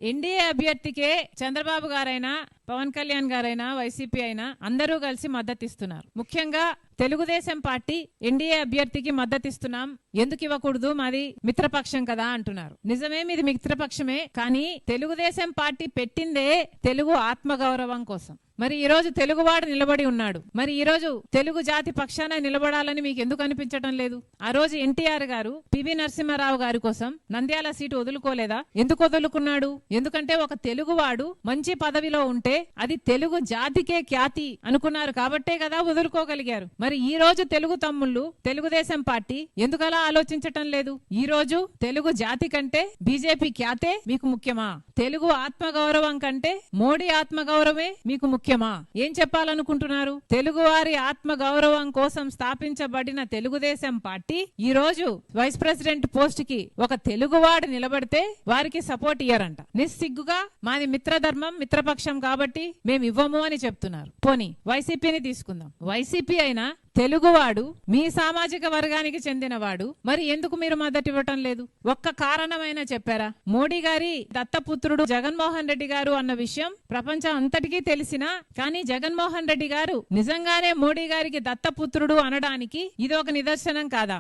NDA అభ్యర్థికే Chandrababu గారైనా పవన్ కళ్యాణ్ గారైనా YCP అయినా అందరూ కలిసి మద్దతిస్తున్నారు. ముఖ్యంగా తెలుగుదేశం పార్టీ ఎన్డీఏ అభ్యర్థికి మద్దతిస్తున్నాం, ఎందుకు ఇవ్వకూడదు, మాది మిత్రపక్షం కదా అంటున్నారు. నిజమే, మీది మిత్రపక్షమే, కానీ తెలుగుదేశం పార్టీ పెట్టిందే తెలుగు ఆత్మగౌరవం కోసం. మరి ఈ రోజు తెలుగువాడు నిలబడి ఉన్నాడు. మరి ఈ రోజు తెలుగు జాతి పక్షాన నిలబడాలని మీకు ఎందుకు అనిపించటం లేదు? ఆ రోజు ఎన్టీఆర్ గారు పివి నరసింహారావు గారి కోసం నంద్యాల సీటు వదులుకోలేదా? ఎందుకు వదులుకున్నాడు? ఎందుకంటే ఒక తెలుగువాడు మంచి పదవిలో ఉంటే అది తెలుగు జాతికే ఖ్యాతి అనుకున్నారు కాబట్టే కదా వదులుకోగలిగారు. మరి ఈ రోజు తెలుగు తమ్ముళ్ళు తెలుగుదేశం పార్టీ ఎందుకలా ఆలోచించటం లేదు? ఈ రోజు తెలుగు జాతి కంటే బీజేపీ ఖ్యాతే మీకు ముఖ్యమా? తెలుగు ఆత్మగౌరవం కంటే మోడీ ఆత్మగౌరవమే మీకు ముఖ్యమా? ఏం చెప్పాలనుకుంటున్నారు? తెలుగు వారి ఆత్మగౌరవం కోసం స్థాపించబడిన తెలుగుదేశం పార్టీ ఈ రోజు వైస్ ప్రెసిడెంట్ పోస్ట్ కి ఒక తెలుగువాడు నిలబడితే వారికి సపోర్ట్ ఇయ్యరంట. నిస్సిగ్గుగా మాది మిత్రధర్మం, మిత్రపక్షం కాబట్టి మేము ఇవ్వము అని చెప్తున్నారు. పోనీ వైసీపీని తీసుకుందాం. వైసీపీ అయినా తెలుగువాడు మీ సామాజిక వర్గానికి చెందినవాడు, మరి ఎందుకు మీరు మద్దతు ఇవ్వటం లేదు? ఒక్క కారణమైనా చెప్పారా? మోడీ గారి దత్తపుత్రుడు జగన్మోహన్ రెడ్డి గారు అన్న విషయం ప్రపంచం అంతటికీ తెలిసినా, కానీ జగన్మోహన్ రెడ్డి గారు నిజంగానే మోడీ గారికి దత్తపుత్రుడు అనడానికి ఇది ఒక నిదర్శనం కాదా?